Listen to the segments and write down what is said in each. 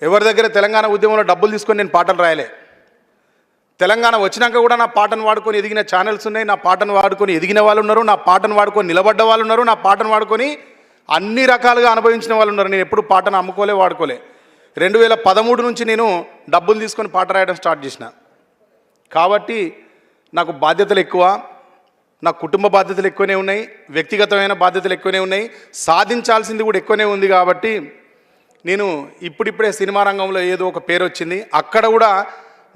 ఎవరి దగ్గర తెలంగాణ ఉద్యమంలో డబ్బులు తీసుకొని నేను పాటలు రాయలే. తెలంగాణ వచ్చినాక కూడా నా పాటను వాడుకొని ఎదిగిన ఛానల్స్ ఉన్నాయి, నా పాటను వాడుకొని ఎదిగిన వాళ్ళు ఉన్నారు, నా పాటను వాడుకొని నిలబడ్డ వాళ్ళు ఉన్నారు, నా పాటను వాడుకొని అన్ని రకాలుగా అనుభవించిన వాళ్ళు ఉన్నారు. నేను ఎప్పుడు పాటను అమ్ముకోలే, వాడుకోలే. 2013 నుంచి నేను డబ్బులు తీసుకొని పాట రాయడం స్టార్ట్ చేసిన. కాబట్టి నాకు బాధ్యతలు ఎక్కువ, నా కుటుంబ బాధ్యతలు ఎక్కువనే ఉన్నాయి, వ్యక్తిగతమైన బాధ్యతలు ఎక్కువనే ఉన్నాయి, సాధించాల్సింది కూడా ఎక్కువనే ఉంది. కాబట్టి నేను ఇప్పుడిప్పుడే సినిమా రంగంలో ఏదో ఒక పేరు వచ్చింది, అక్కడ కూడా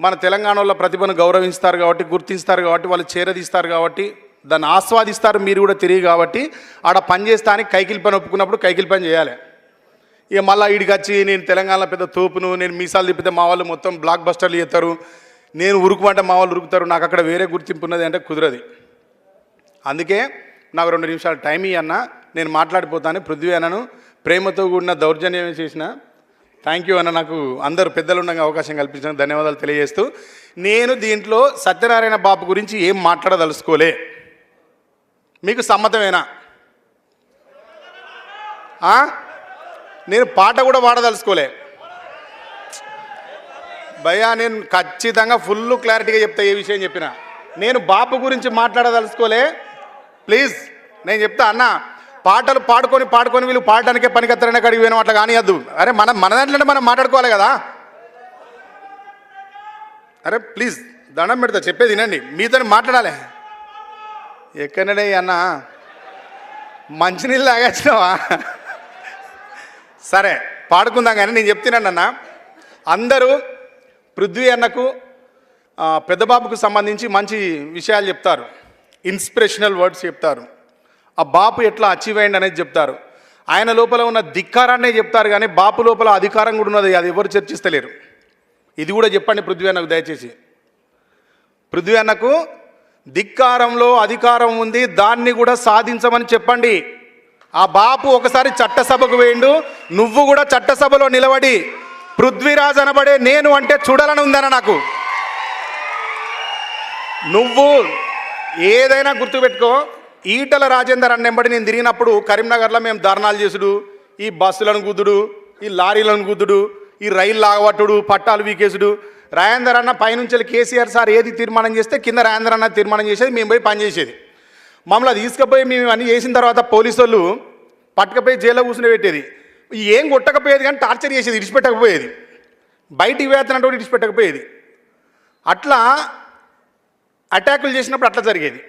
మన తెలంగాణలో ప్రతిభను గౌరవిస్తారు కాబట్టి, గుర్తిస్తారు కాబట్టి, వాళ్ళు చేరదీస్తారు కాబట్టి, దాన్ని ఆస్వాదిస్తారు మీరు కూడా తిరిగి. కాబట్టి ఆడ పని చేస్తానికి కైకిలి పని ఒప్పుకున్నప్పుడు కైకిలి పని చేయాలి. ఇక మళ్ళీ ఈడికి వచ్చి నేను తెలంగాణలో పెద్ద తోపును, నేను మీసాలు తిప్పితే మా వాళ్ళు మొత్తం బ్లాక్ బస్టర్లు చేస్తారు, నేను ఉరుకుమంటే మా వాళ్ళు ఉరుకుతారు, నాకు అక్కడ వేరే గుర్తింపు ఉన్నది అంటే కుదరది. అందుకే నాకు 2 నిమిషాలు టైం ఇవ్వన్నా, నేను మాట్లాడిపోతాను. పృథ్వీ అన్నను ప్రేమతో కూడిన దౌర్జన్యం చేసిన. థ్యాంక్ యూ అన్న, నాకు అందరు పెద్దలు ఉండగా అవకాశం కల్పించిన ధన్యవాదాలు తెలియజేస్తూ, నేను దీంట్లో సత్యనారాయణ బాబు గురించి ఏం మాట్లాడదలుచుకోలే. మీకు సమ్మతమేనా? నేను పాట కూడా పాడదలుచుకోలే భయ్యా. నేను ఖచ్చితంగా ఫుల్ క్లారిటీగా చెప్తా ఏ విషయం చెప్పినా. నేను బాపు గురించి మాట్లాడదలుచుకోలే. ప్లీజ్ నేను చెప్తా అన్న, పాటలు పాడుకొని వీళ్ళు పాడడానికే పనికత్తరనే కాడికి పోయినాం, అట్లా కానియద్దు. అరే మన దాంట్లో మనం మాట్లాడుకోవాలి కదా. అరే ప్లీజ్ దండం పెడతా, చెప్పేది వినండి, మీతో మాట్లాడాలి. ఎక్కడనే అన్న మంచినీళ్ళు తాగచ్చినావా? సరే పాడుకుందాం కానీ నేను చెప్తున్నాను అన్న, అందరూ పృథ్వీ అన్నకు పెద్దబాబుకు సంబంధించి మంచి విషయాలు చెప్తారు, ఇన్స్పిరేషనల్ వర్డ్స్ చెప్తారు, ఆ బాపు ఎట్లా అచీవ్ అయ్యింది అనేది చెప్తారు. ఆయన లోపల ఉన్న ధిక్కారాన్నే చెప్తారు కానీ బాపు లోపల అధికారం కూడా ఉన్నది, అది ఎవరు చర్చిస్తలేరు. ఇది కూడా చెప్పండి పృథ్వీ అన్నకు దయచేసి. పృథ్వీ అన్నకు ధిక్కారంలో అధికారం ఉంది, దాన్ని కూడా సాధించమని చెప్పండి. ఆ బాపు ఒకసారి చట్టసభకు వేయండు, నువ్వు కూడా చట్టసభలో నిలబడి పృథ్వీరాజ్ అనబడే నేను అంటే చూడాలని ఉందన్న నాకు. నువ్వు ఏదైనా గుర్తుపెట్టుకో, ఈటల రాజేందర్ అన్నెంబడి నేను తిరిగినప్పుడు కరీంనగర్లో మేము ధర్నాలు చేసుడు, ఈ బస్సులను గుద్దుడు, ఈ లారీలను గుద్దుడు, ఈ రైలు లాగబట్టుడు, పట్టాలు వీకేసుడు. రాజేందర్ అన్న పైనుంచి కేసీఆర్ సార్ ఏది తీర్మానం చేస్తే కింద రాజేందర్ అన్న తీర్మానం చేసేది, మేము పోయి పనిచేసేది. మమ్మల్ని తీసుకుపోయి మేము అన్నీ చేసిన తర్వాత పోలీసు వాళ్ళు పట్టుకపోయి జైల్లో కూర్చుని పెట్టేది. ఏం కొట్టకపోయేది కానీ టార్చర్ చేసేది, ఇడిచిపెట్టకపోయేది, బయటికి వేతనంటే ఇడిచిపెట్టకపోయేది. అట్లా అటాకులు చేసినప్పుడు అట్లా జరిగేది.